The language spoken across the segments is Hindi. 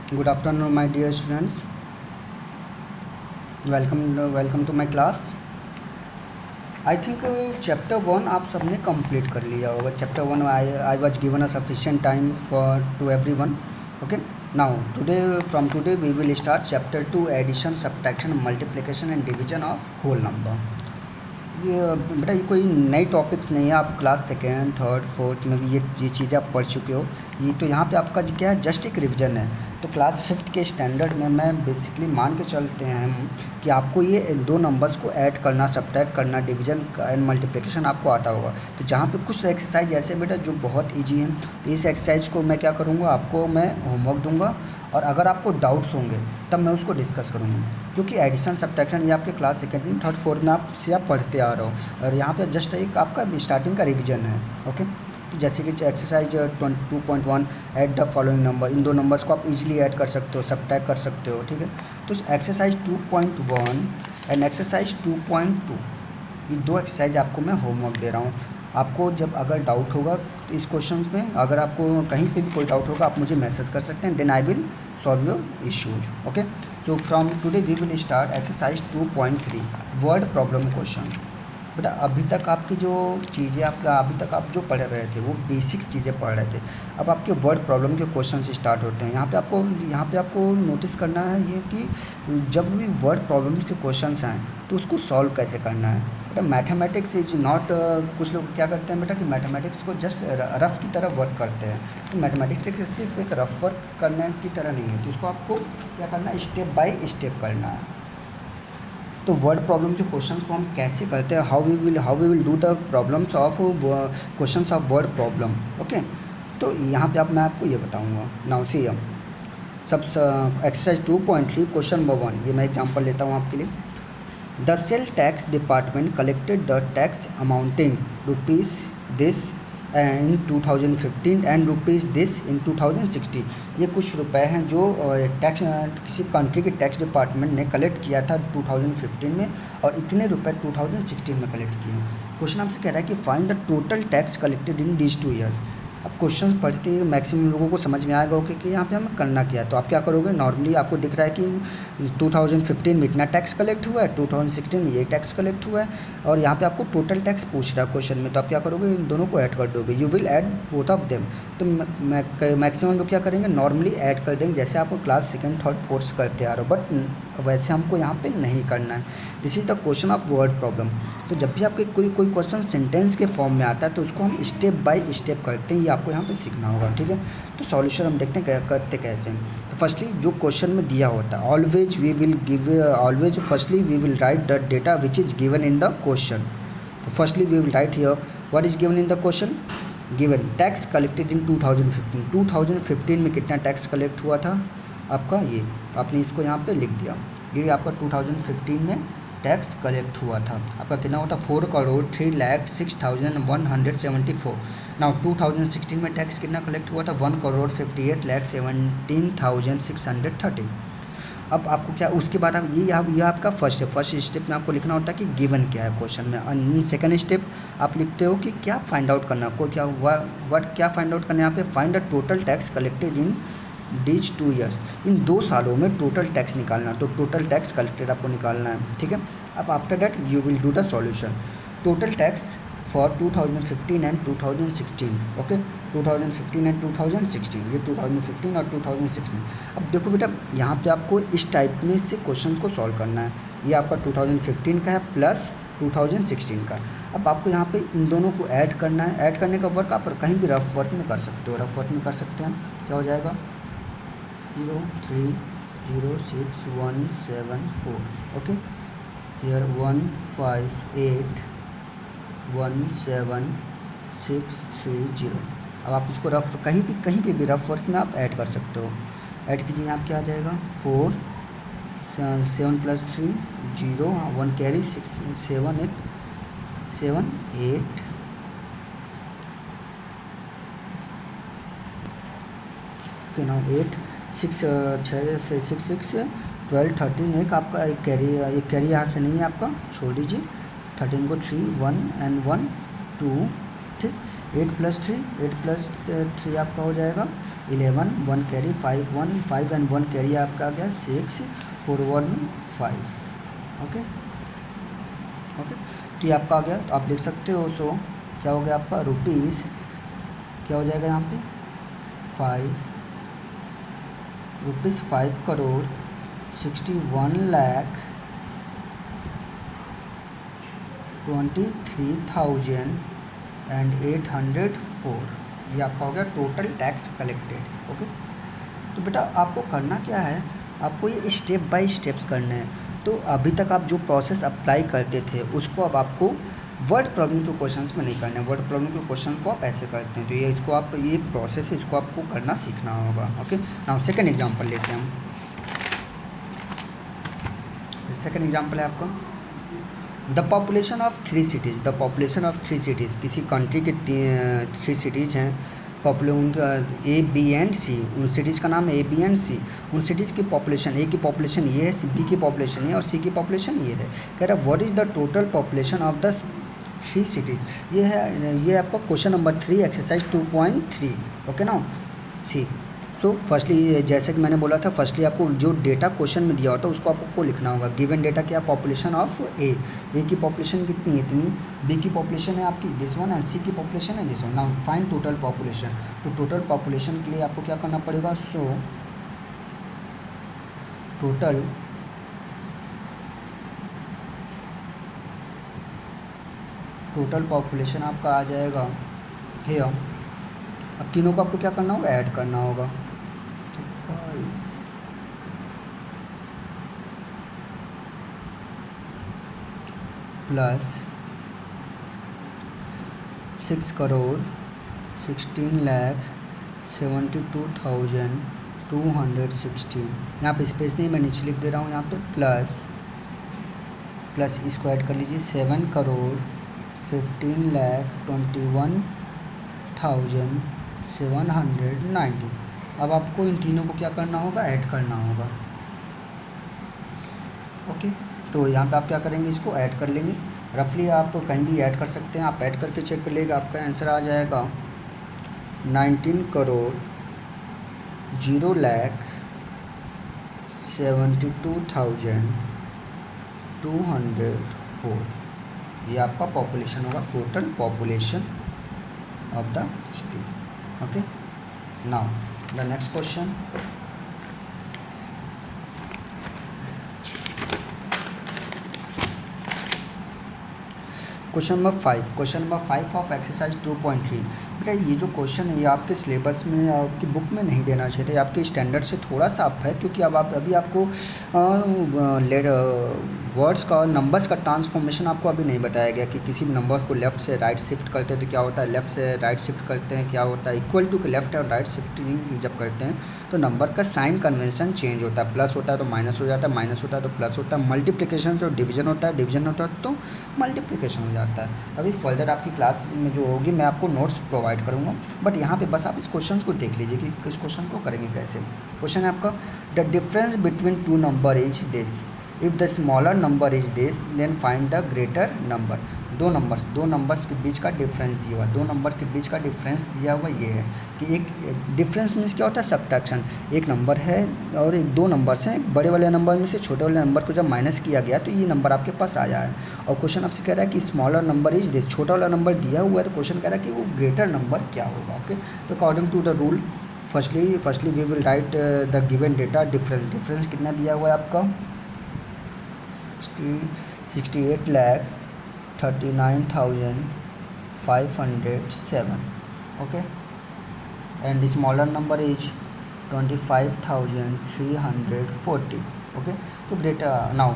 Good afternoon, my dear students. Welcome to my class. I think chapter one आप सबने कंप्लीट कर लिया होगा. Chapter one I was given a sufficient time for to every one. Okay, now today we will start chapter two addition, subtraction, multiplication and division of whole number. ये बेटा ये कोई नई टॉपिक्स नहीं है. आप क्लास सेकेंड, थर्ड, फोर्थ में भी ये चीज़ें आप पढ़ चुके हो. ये तो यहाँ पे आपका क्या है, जस्ट एक रिवीजन है. तो क्लास फिफ्थ के स्टैंडर्ड में मैं बेसिकली मान के चलते हैं कि आपको ये दो नंबर्स को ऐड करना, सब्ट्रैक्ट करना, डिवीजन एंड मल्टीप्लिकेशन आपको आता होगा. तो जहाँ पे कुछ एक्सरसाइज ऐसे बेटा जो बहुत ईजी हैं, तो इस एक्सरसाइज को मैं क्या करूँगा, आपको मैं होमवर्क दूंगा और अगर आपको डाउट्स होंगे तब मैं उसको डिस्कस करूँगा. क्योंकि एडिशन, सब्ट्रैक्शन ये आपके क्लास सेकेंड, थर्ड, फोर्थ में आप पढ़ते आ रहे हो और यहाँ पे जस्ट एक आपका स्टार्टिंग का रिवीजन है. ओके, तो जैसे कि exercise 2.1 add the following number, इन दो नंबर्स को आप इजीली ऐड कर सकते हो, सब्ट्रैक्ट कर सकते हो. ठीक है, तो एक्सरसाइज 2.1 एंड एक्सरसाइज 2.2 ये दो एक्सरसाइज आपको मैं होमवर्क दे रहा हूँ. आपको जब अगर डाउट होगा तो इस क्वेश्चन में, अगर आपको कहीं पे भी कोई डाउट होगा आप मुझे मैसेज कर सकते हैं. Then I will solve your issues. Okay, तो from today we will start exercise 2.3 word problem question. बेटा अभी तक आपकी जो चीज़ें अभी तक आप जो पढ़ रहे थे वो बेसिक्स चीज़ें पढ़ रहे थे. अब आपके वर्ड प्रॉब्लम के क्वेश्चन से स्टार्ट होते हैं. यहाँ पे आपको नोटिस करना है ये कि जब भी वर्ड प्रॉब्लम्स के क्वेश्चंस आएँ तो उसको सॉल्व कैसे करना है. बेटा मैथमेटिक्स इज नॉट, कुछ लोग क्या करते हैं बेटा कि मैथमेटिक्स को जस्ट रफ की तरह वर्क करते हैं. तो मैथमेटिक्स सिर्फ एक रफ वर्क करने की तरह नहीं है, तो उसको आपको क्या करना है, स्टेप बाय स्टेप करना है. तो वर्ड प्रॉब्लम के क्वेश्चंस को हम कैसे करते हैं, how we will do the problems of questions of word problem. Okay, तो यहाँ पे मैं आपको ये बताऊँगा. नाउ सी सब एक्सरसाइज 2.3 क्वेश्चन नंबर 1. ये मैं एग्जांपल लेता हूँ आपके लिए. The sale tax department collected the tax amounting rupees this in 2015 and rupees this in 2016. ये कुछ रुपए हैं जो टैक्स किसी कंट्री के टैक्स डिपार्टमेंट ने कलेक्ट किया था 2015 में और इतने रुपए 2016 में कलेक्ट किए. क्वेश्चन आपसे कह रहा है कि find the total tax collected in these 2 years. अब क्वेश्चन पढ़ते ही मैक्सिमम लोगों को समझ में आएगा ओके कि यहाँ पे हमें करना क्या है. तो आप क्या करोगे, नॉर्मली आपको दिख रहा है कि 2015 में इतना टैक्स कलेक्ट हुआ है, 2016 में ये टैक्स कलेक्ट हुआ है और यहाँ पे आपको टोटल टैक्स पूछ रहा है क्वेश्चन में. तो आप क्या करोगे, इन दोनों को ऐड कर दोगे. You will add both of them. तो मैक्सिमम लोग क्या करेंगे, नॉर्मली ऐड कर देंगे जैसे आप क्लास सेकेंड, थर्ड, फोर्थ करते आ रहे हो. बट वैसे हमको यहाँ पे नहीं करना है. This is the question of word problem. तो जब भी आपके कोई क्वेश्चन सेंटेंस के फॉर्म में आता है तो उसको हम स्टेप बाय स्टेप करते हैं. ये आपको यहाँ पे सीखना होगा. ठीक है, तो सॉल्यूशन हम देखते हैं करते कैसे हैं. तो फर्स्टली जो क्वेश्चन में दिया होता है, always firstly we will write the data which is given in the question. तो firstly we will write here what is given in the question. Given tax collected in 2015. 2015 में कितना टैक्स कलेक्ट हुआ था आपका, ये आपने इसको यहाँ पे लिख दिया. ये आपका 2015 में टैक्स कलेक्ट हुआ था. आपका कितना हुआ था, 4,03,06,174. नाउ 2016 में टैक्स कितना कलेक्ट हुआ था, 1,58,17,613. अब आपको क्या, उसके बाद आप ये आपका फर्स्ट स्टेप में आपको लिखना होता है कि गिवन क्या है क्वेश्चन में. सेकंड स्टेप आप लिखते हो कि क्या फाइंड आउट करना, को क्या क्या फाइंड आउट करना है यहाँ पे. Find the total tax collected in these 2 years. इन 2 सालों में टोटल टैक्स निकालना. तो टोटल टैक्स कलेक्टेड आपको निकालना है. ठीक है, अब after that you will do the solution. Total tax for 2015 and 2016. Okay, 2015 and 2016, ये 2015 और 2016. अब देखो बेटा यहाँ पे आपको इस टाइप में से क्वेश्चंस को सॉल्व करना है. ये आपका 2015 का है प्लस 2016 का. अब आपको यहाँ पे इन दोनों को ऐड करना है. ऐड करने का वर्क आप कहीं भी रफ वर्क में कर सकते हो. रफ वर्क में कर सकते हैं. क्या हो जाएगा, 0306174. Okay, here 15817,630. अब आप इसको रफ कहीं पे भी रफ वर्क में आप ऐड कर सकते हो. ऐड कीजिए, यहाँ क्या आ जाएगा, 4 7 + 3 0 1 कैरी 6 7 8 ओके. नाउ 8 6 6 6 12 13. एक आपका एक कैरी यहाँ से नहीं है आपका, छोड़ दीजिए. 13 को 3 1 एंड 1 2. ठीक, 8 प्लस 3, 8 प्लस 3 आपका हो जाएगा 11, 1 कैरी 5 1 5 एंड 1 कैरी आपका आ गया 6 4 1 5। ओके ओके, तो ये आपका आ गया। तो आप देख सकते हो। सो क्या हो गया आपका रुपीज़, क्या हो जाएगा यहाँ पे 5 करोड़ 61,23,804, ये आपका हो गया टोटल टैक्स कलेक्टेड। ओके, तो बेटा आपको करना क्या है, आपको ये स्टेप बाय स्टेप्स करने हैं। तो अभी तक आप जो प्रोसेस अप्लाई करते थे उसको अब आपको वर्ड प्रॉब्लम के क्वेश्चंस में नहीं करना है। वर्ड प्रॉब्लम के क्वेश्चन को आप ऐसे करते हैं, तो ये इसको आप, ये एक प्रोसेस है, इसको आपको करना सीखना होगा। ओके, नाउ सेकंड एग्जांपल लेते हैं हम। सेकंड एग्जांपल है आपका the population of 3 cities. The population of 3 cities, किसी कंट्री के 3 सिटीज़ हैं, पॉपुलेशन ए बी एंड सी, उन सिटीज़ का नाम है ए बी एंड सी। उन सिटीज़ की पॉपुलेशन, ए की पॉपुलेशन ये है, बी की पॉपुलेशन ये है और सी की पॉपुलेशन ये है। कह रहा है what is the total population of the 3 cities. ये है, ये आपका क्वेश्चन नंबर 3 एक्सरसाइज 2.3। ओके ना, सी। सो फर्स्टली जैसे कि मैंने बोला था, फर्स्टली आपको जो डेटा क्वेश्चन में दिया होता है उसको आपको लिखना होगा। गिवन डेटा क्या, पॉपुलेशन ऑफ ए की पॉपुलेशन कितनी है, इतनी। बी की पॉपुलेशन है आपकी दिस वन एंड सी की पॉपुलेशन है this one. Now find total population. तो टोटल पॉपुलेशन के लिए आपको क्या करना पड़ेगा, सो टोटल पॉपुलेशन आपका आ जाएगा है। अब तीनों को आपको क्या करना होगा, ऐड करना होगा। तो 5 प्लस 6,16,72,216, यहाँ पे स्पेस नहीं, मैं नीचे लिख दे रहा हूँ यहाँ पे, प्लस इसको ऐड कर लीजिए 7,15,21,790। अब आपको इन तीनों को क्या करना होगा, ऐड करना होगा। ओके, तो यहाँ पे आप क्या करेंगे, इसको ऐड कर लेंगे। रफली आप कहीं भी ऐड कर सकते हैं, आप ऐड करके चेक कर लेगा, आपका आंसर आ जाएगा 19,072,204। ये आपका पॉपुलेशन होगा, total population of the city. Okay, now the next question. Question number 5 of exercise 2.3। बेटा ये जो क्वेश्चन है ये आपके सिलेबस में, आपकी बुक में नहीं देना चाहिए था, आपके स्टैंडर्ड से थोड़ा सा अप है, क्योंकि अब आप अभी आपको वर्ड्स का और नंबर्स का ट्रांसफॉर्मेशन आपको अभी नहीं बताया गया कि किसी भी नंबर को लेफ़्ट से राइट शिफ्ट करते हैं तो क्या होता है, लेफ़्ट से राइट शिफ्ट करते हैं क्या होता है, इक्वल टू के लेफ़्ट और राइट शिफ्टिंग जब करते हैं तो नंबर का साइन कन्वेंशन चेंज होता है। प्लस होता है तो माइनस हो जाता है, माइनस होता है तो प्लस होता है, मल्टीप्लिकेशन से डिवीजन होता है, डिवीजन होता है तो मल्टीप्लिकेशन हो जाता है। अभी फर्दर आपकी क्लास में जो होगी मैं आपको नोट्स प्रोवाइड करूँगा, बट यहाँ पे बस आप इस क्वेश्चन को देख लीजिए कि इस क्वेश्चन को करेंगे कैसे। क्वेश्चन है आपका the difference between 2 number is this, if the smaller number is this then find the greater number. दो नंबर्स के बीच का डिफरेंस दिया हुआ, दो नंबर के बीच का डिफरेंस दिया हुआ ये है कि एक डिफरेंस मीन्स क्या होता है, सब्ट्रैक्शन। एक नंबर है और एक दो नंबर्स हैं, बड़े वाले नंबर में से छोटे वाले नंबर को जब माइनस किया गया तो ये नंबर आपके पास आया है। और क्वेश्चन आपसे कह रहा है कि स्मॉलर नंबर इज दिस, छोटा वाला नंबर दिया हुआ है तो क्वेश्चन कह रहा है कि वो ग्रेटर नंबर क्या होगा। ओके, तो according to the rule firstly we will write the given data difference कितना दिया हुआ है आपका 68,39,507। Okay, and smaller number is 25,340। Okay, तो ग्रेटर, नाउ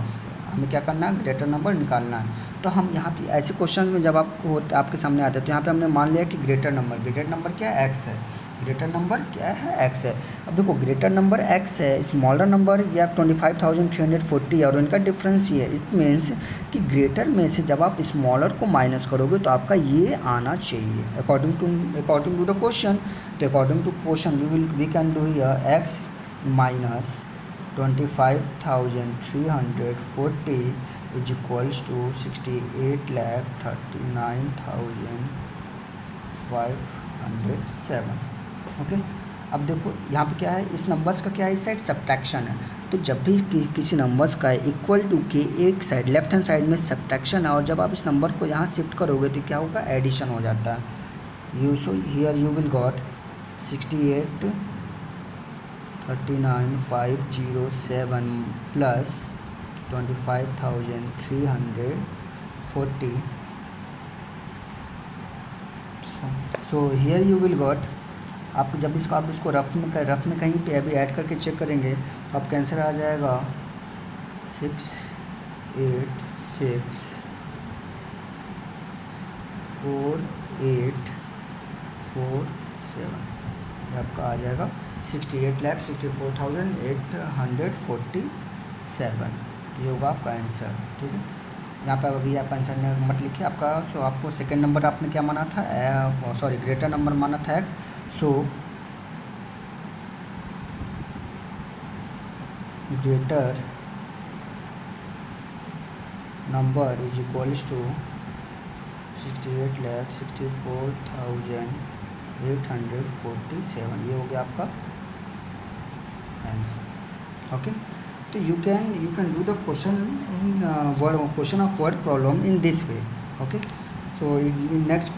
हमें क्या करना है, ग्रेटर नंबर निकालना है। तो हम यहाँ पे ऐसे क्वेश्चन में जब आपको आपके सामने आते हैं तो यहाँ पे हमने मान लिया कि ग्रेटर नंबर क्या है, एक्स है। ग्रेटर नंबर क्या है, एक्स है। अब देखो ग्रेटर नंबर एक्स है, स्मॉलर नंबर या 25,340 और इनका डिफरेंस ये है। इट मीन्स कि ग्रेटर में से जब आप स्मॉलर को माइनस करोगे तो आपका ये आना चाहिए अकॉर्डिंग टू द क्वेश्चन। तो according to question we can do here x minus 25,340 is equals to 68,39,507। 2507। Okay, अब देखो यहाँ पे क्या है, इस नंबर्स का क्या है, इस साइड सब्ट्रैक्शन है। तो जब भी किसी नंबर्स का इक्वल टू के एक साइड लेफ्ट हैंड साइड में सब्ट्रैक्शन है, और जब आप इस नंबर को यहाँ शिफ्ट करोगे तो क्या होगा, एडिशन हो जाता है। You so here you will got 68,39,507 plus 25,340। So here you will got, आप जब इसको आप इसको रफ में कहीं पे अभी ऐड करके चेक करेंगे तो आपका आंसर आ जाएगा 686,4847। ये आपका आ जाएगा 68,64,847। ये होगा आपका आंसर। ठीक है, यहाँ पर अभी आप आंसर में मत लिखिए आपका। सो आपको सेकेंड नंबर आपने क्या माना था, सॉरी ग्रेटर नंबर माना था एक्स। So greater number is equals to 68,64,847। ये हो गया आपका आंसर। ओके, तो you can do the question in question of word problem in this way. Okay, so in next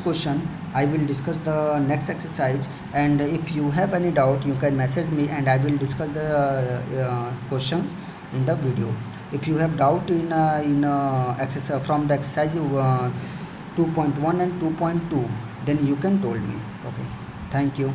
question I will discuss the next exercise, and if you have any doubt you can message me and I will discuss the questions in the video. If you have doubt in exercise from the exercise 2.1 and 2.2, then you can told me. Okay, thank you.